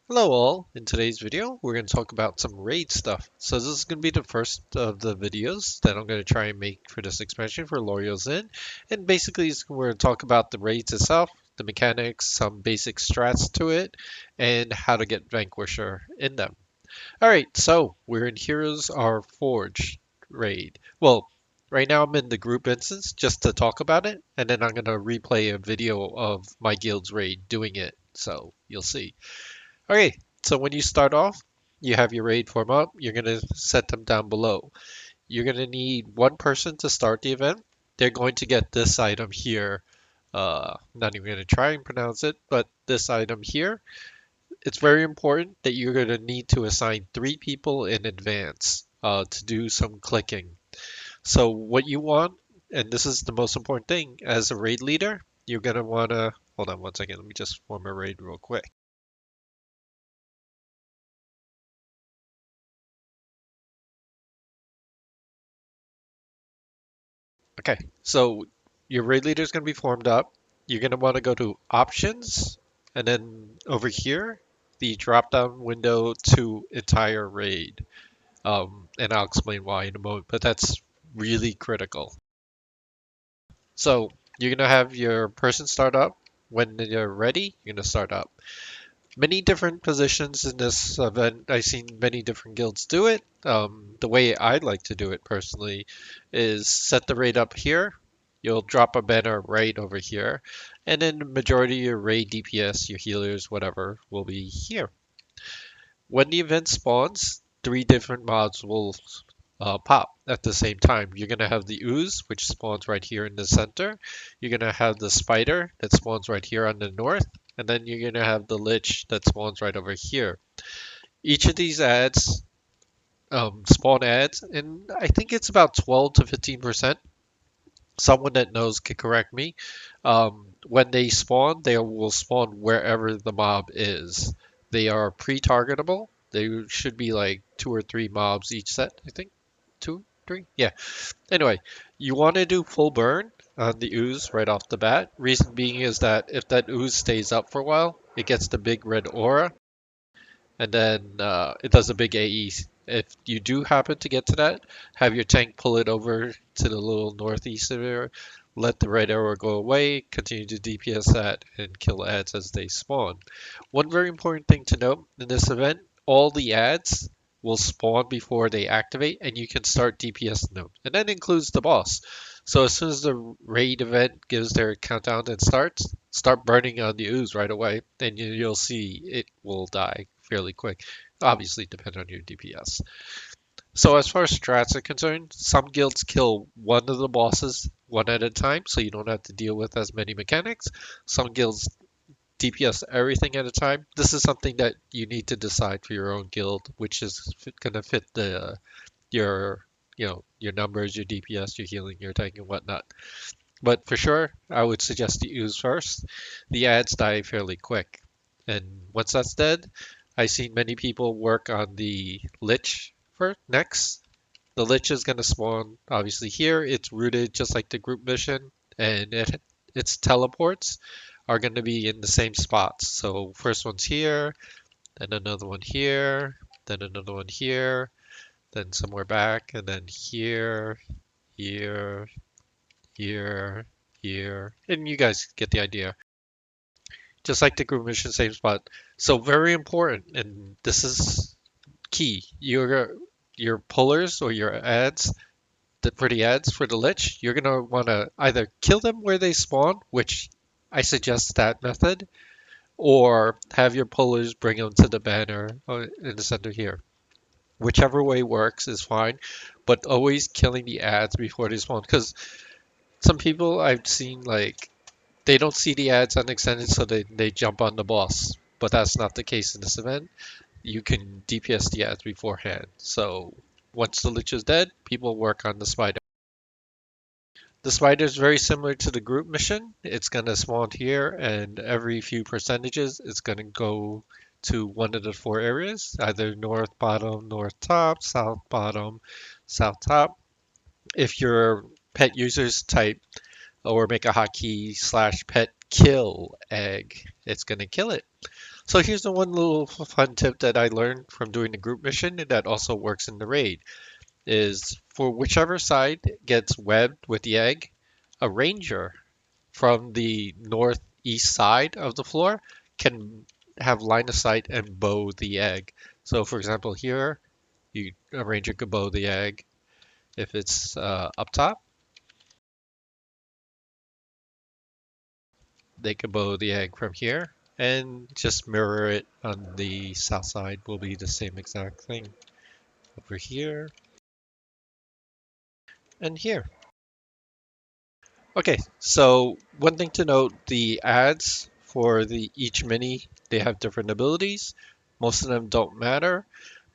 Hello all, in today's video we're going to talk about some raid stuff. So this is going to be the first of the videos that I'm going to try and make for this expansion for Lorio's Inn. And basically we're going to talk about the raids itself, the mechanics, some basic strats to it, and how to get Vanquisher in them. Alright, so we're in Heroes Are Forged raid. Well, right now I'm in the group instance just to talk about it, and then I'm going to replay a video of my guild's raid doing it, so you'll see. Okay, so when you start off, you have your raid form up. You're going to set them down below. You're going to need one person to start the event. They're going to get this item here. Not even going to try and pronounce it, but this item here. It's very important that you're going to need to assign 3 people in advance to do some clicking. So what you want, and this is the most important thing, as a raid leader, you're going to want to, hold on one second, let me just form a raid real quick. Okay, so your raid leader is going to be formed up. You're going to want to go to options and then over here, the drop down window to entire raid. And I'll explain why in a moment, but that's really critical. So you're going to have your person start up. When you're ready, you're going to start up. Many different positions in this event. I've seen many different guilds do it. The way I'd like to do it personally is set the raid up here. You'll drop a banner right over here, and then the majority of your raid DPS, your healers, whatever, will be here. When the event spawns, 3 different mobs will pop at the same time. You're going to have the ooze, which spawns right here in the center. You're going to have the spider that spawns right here on the north. And then you're going to have the lich that spawns right over here. Each of these ads spawn ads, and I think it's about 12 to 15%. Someone that knows can correct me. When they spawn, they will spawn wherever the mob is. They are pre-targetable. They should be like 2 or 3 mobs each set, I think. Two, three? Yeah. Anyway, you want to do full burn on the ooze right off the bat. Reason being is that if that ooze stays up for a while, it gets the big red aura, and then it does a big AE. If you do happen to get to that, have your tank pull it over to the little northeast of there, let the red arrow go away, continue to DPS that, and kill ads as they spawn. One very important thing to note in this event, all the ads will spawn before they activate, and you can start DPSing them. And that includes the boss. So as soon as the raid event gives their countdown and starts, start burning on the ooze right away, and you'll see it will die fairly quick. Obviously, depend on your DPS. So as far as strats are concerned, some guilds kill one of the bosses one at a time, so you don't have to deal with as many mechanics. Some guilds DPS everything at a time. This is something that you need to decide for your own guild, which is going to fit your your numbers, your DPS, your healing, your tank, and whatnot. But for sure, I would suggest you use first. The ads die fairly quick. And once that's dead, I've seen many people work on the Lich for next. The Lich is going to spawn obviously here. It's rooted just like the group mission, and its teleports are going to be in the same spots. So first one's here, then another one here, then another one here, then somewhere back, and then here, here, here, here, and you guys get the idea. Just like the group mission, same spot. So very important, and this is key. Your pullers or your ads for the ads for the Lich, you're gonna want to either kill them where they spawn, which I suggest that method, or have your pullers bring them to the banner in the center here. Whichever way works is fine, but always killing the ads before they spawn. Because some people I've seen like they don't see the ads unextended, so they jump on the boss. But that's not the case in this event. You can DPS the ads beforehand. So once the Lich is dead, people work on the spider. The spider is very similar to the group mission. It's going to spawn here, and every few percentages, it's going to go to one of the 4 areas, either north bottom, north top, south bottom, south top. If your pet users type or make a hotkey slash pet kill egg, it's going to kill it. So here's the one little fun tip that I learned from doing the group mission that also works in the raid is for whichever side gets webbed with the egg, a ranger from the northeast side of the floor can have line of sight and bow the egg. So for example, here, a ranger could bow the egg if it's up top. They could bow the egg from here and just mirror it on the south side will be the same exact thing over here and here. Okay, so one thing to note, the ads for the each mini, they have different abilities. Most of them don't matter,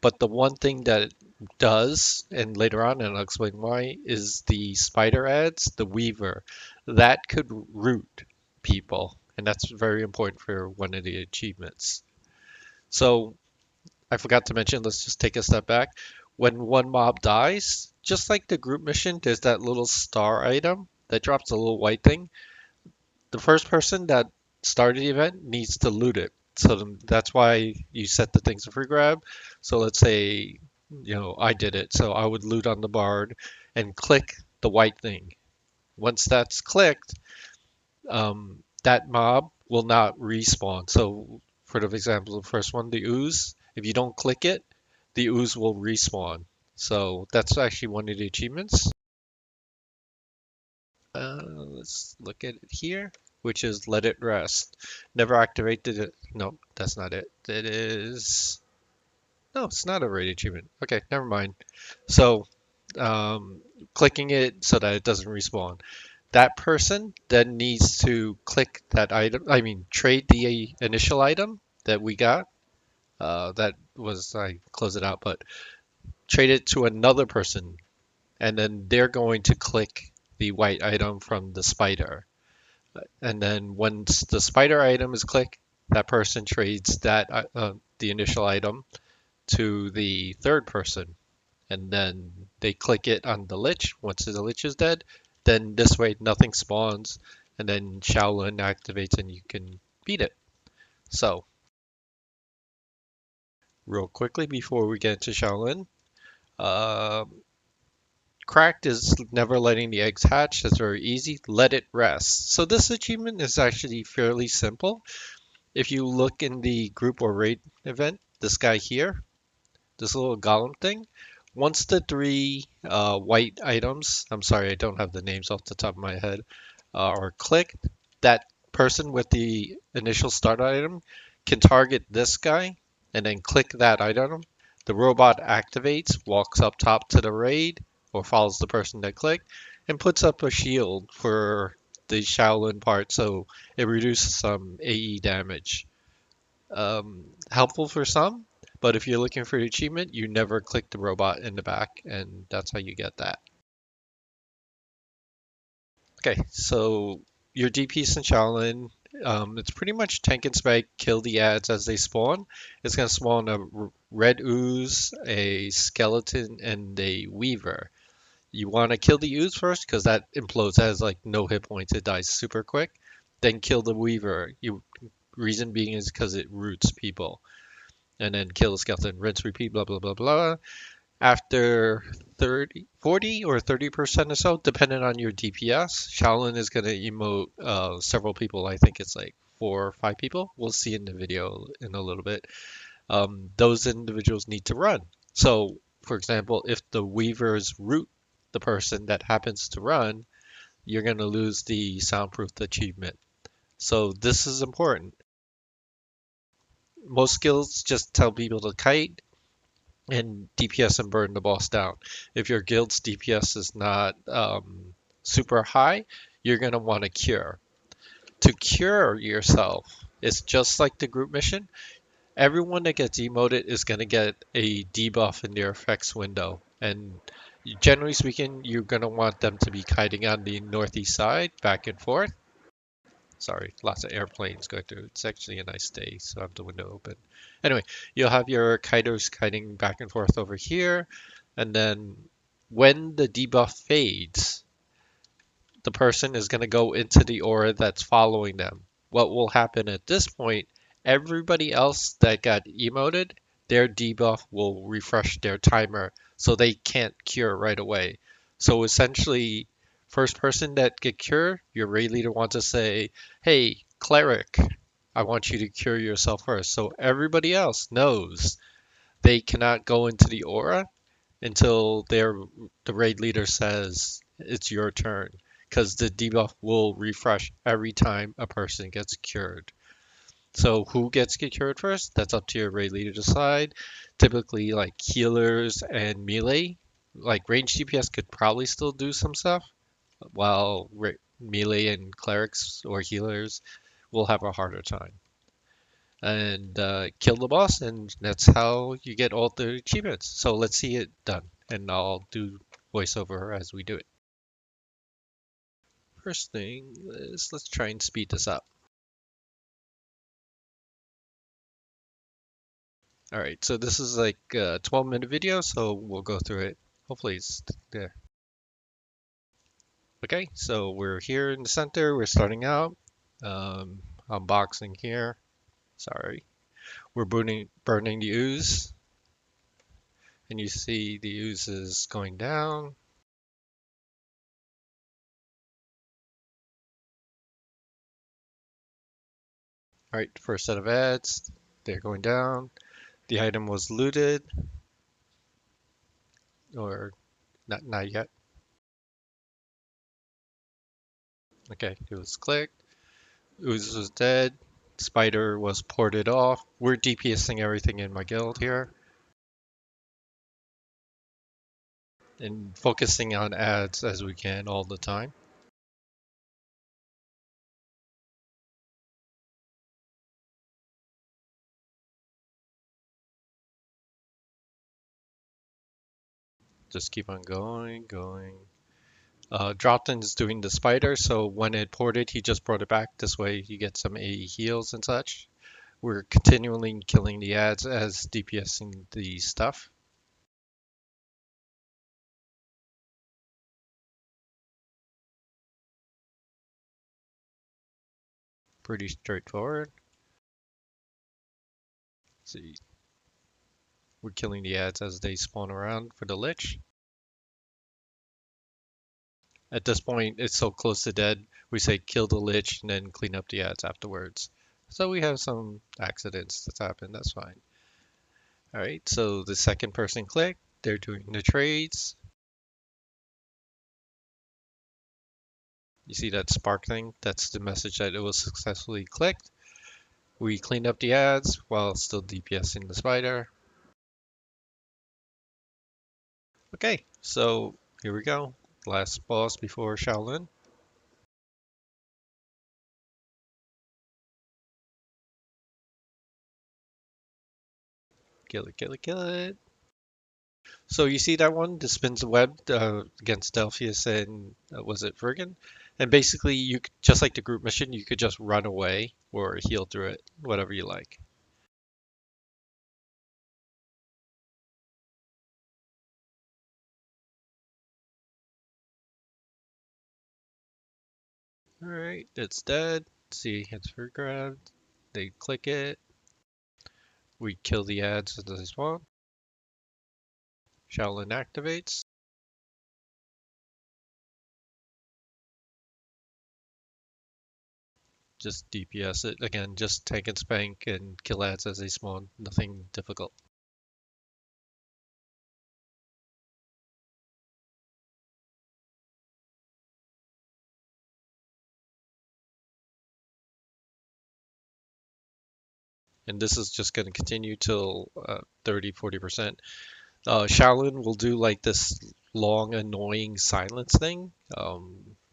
but the one thing that it does, and later on, and I'll explain why, is the spider ads, the weaver. That could root people, and that's very important for one of the achievements. So I forgot to mention, let's just take a step back. When one mob dies, just like the group mission, there's that little star item that drops a little white thing. The first person that started the event needs to loot it. So that's why you set the things to free grab. So let's say, I did it. So I would loot on the bard and click the white thing. Once that's clicked, that mob will not respawn. So for the example, the first one, the ooze, if you don't click it, the ooze will respawn. So that's actually one of the achievements. Let's look at it here, which is let it rest. Never activated it. No, that's not it. It is. No, it's not a raid achievement. Okay, never mind. So, clicking it so that it doesn't respawn. That person then needs to click that item. I mean, trade the initial item that we got. That was, I close it out, but trade it to another person, and then they're going to click the white item from the spider. And then once the spider item is clicked, that person trades the initial item to the third person, and then they click it on the Lich. Once the Lich is dead, then this way nothing spawns, and then Shaolin activates and you can beat it. So, real quickly before we get into Shaolin, uh, Cracked is never letting the eggs hatch. That's very easy. Let it rest. So this achievement is actually fairly simple. If you look in the group or raid event, this guy here, this little golem thing, once the three white items, I'm sorry, I don't have the names off the top of my head, are clicked, that person with the initial start item can target this guy and then click that item. The robot activates, walks up top to the raid, or follows the person that clicked, and puts up a shield for the Shaolin part so it reduces some AE damage. Helpful for some, but if you're looking for the achievement, you never click the robot in the back, and that's how you get that. Okay, so your DPS in Shaolin, it's pretty much tank and spike, kill the ads as they spawn. It's going to spawn a red ooze, a skeleton, and a weaver. You want to kill the ooze first because that implodes, it has like no hit points, it dies super quick. Then kill the weaver. Reason being is because it roots people. And then kill the skeleton, rinse, repeat, blah, blah, blah, blah. After 30, 40 or 30% or so, depending on your DPS, Shaolin is going to emote several people. I think it's like 4 or 5 people. We'll see in the video in a little bit. Those individuals need to run. So, for example, if the weavers root the person that happens to run, you're going to lose the soundproof achievement. So this is important. Most skills just tell people to kite and DPS and burn the boss down. If your guild's DPS is not super high, you're going to want to cure. To cure yourself, it's just like the group mission. Everyone that gets emoted is going to get a debuff in their effects window. And generally speaking, you're going to want them to be kiting on the northeast side, back and forth. Sorry, lots of airplanes going through. It's actually a nice day, so I have the window open. Anyway, you'll have your kiters kiting back and forth over here, and then when the debuff fades, the person is going to go into the aura that's following them. What will happen at this point Everybody else that got emoted, their debuff will refresh their timer so they can't cure right away. So essentially, first person that get cured, your raid leader wants to say, "Hey, cleric, I want you to cure yourself first." So everybody else knows they cannot go into the aura until the raid leader says it's your turn, because the debuff will refresh every time a person gets cured. So who gets cured first? That's up to your raid leader to decide. Typically, like healers and melee, like range DPS could probably still do some stuff, while melee and clerics or healers will have a harder time. And kill the boss, and that's how you get all the achievements. So let's see it done, and I'll do voiceover as we do it. First thing is let's try and speed this up. All right, so this is like a 12-minute video, so we'll go through it. Hopefully it's there. Okay, so we're here in the center. We're starting out. Um, Unboxing here. Sorry. We're burning the ooze, and you see the ooze is going down. All right, first set of ads. They're going down. The item was looted, or not yet. Okay, it was clicked. Ooze was dead. Spider was ported off. We're DPSing everything in my guild here and focusing on ads as we can all the time. Just keep on going. Dropped doing the spider, so when it ported, he just brought it back. This way you get some AE heals and such. We're continually killing the ads as DPSing the stuff. Pretty straightforward. See, we're killing the ads as they spawn around for the Lich. At this point, it's so close to dead, we say kill the Lich and then clean up the ads afterwards. So we have some accidents that's happened, that's fine. Alright, so the second person clicked, they're doing the trades. You see that spark thing? That's the message that it was successfully clicked. We cleaned up the ads while still DPSing the spider. Okay, so here we go. Last boss before Shaolin. Kill it, kill it, kill it. So you see that one, the spins the web against Delphius and was it Vergen? And basically, just like the group mission, you could just run away or heal through it, whatever you like. All right, it's dead. See, it's freegrab. They click it. We kill the ads as they spawn. Shaolin activates. Just DPS it again. Just tank and spank and kill ads as they spawn. Nothing difficult. And this is just going to continue till 30-40%. Shaolin will do like this long, annoying silence thing.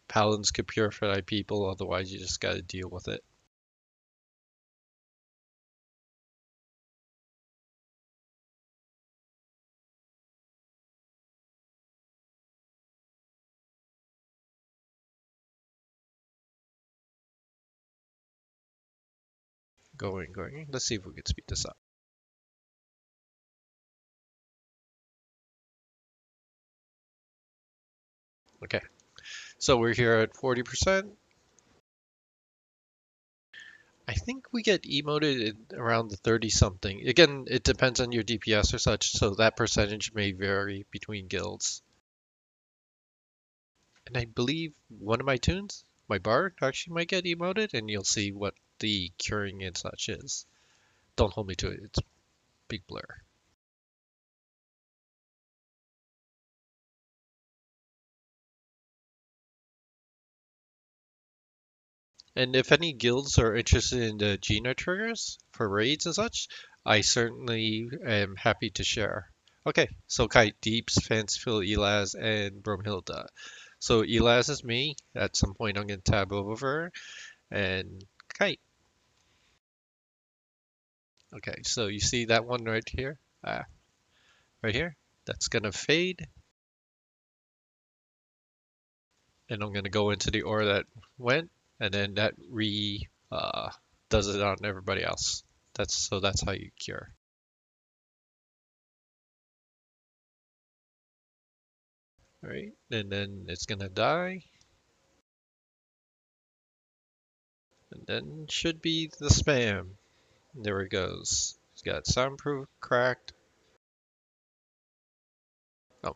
Paladins could purify people, otherwise you just got to deal with it. Going. Let's see if we can speed this up. Okay, so we're here at 40%. I think we get emoted around the 30 something. Again, it depends on your DPS or such, so that percentage may vary between guilds. And I believe one of my tunes, my bard, actually might get emoted, and you'll see what the curing and such is. Don't hold me to it, it's big blur. And if any guilds are interested in the Gina triggers for raids and such, I certainly am happy to share. Okay, so Kite, Deeps, Fanciful, Elaz, and Bromhilda. So Elaz is me. At some point, I'm going to tab over and Kite. Okay, so you see that one right here? Right here? That's going to fade, and I'm going to go into the aura that went, and then that does it on everybody else. That's how you cure. All right, and then it's gonna die, and then should be the spam. There it goes. It's got soundproof cracked. Oh,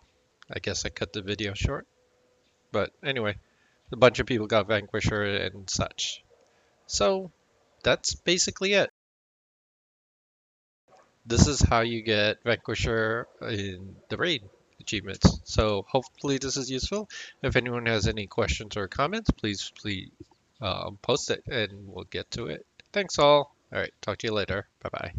I guess I cut the video short. But anyway, a bunch of people got Vanquisher and such. So that's basically it. This is how you get Vanquisher in the raid achievements. So hopefully this is useful. If anyone has any questions or comments, please post it and we'll get to it. Thanks all. All right, talk to you later. Bye bye.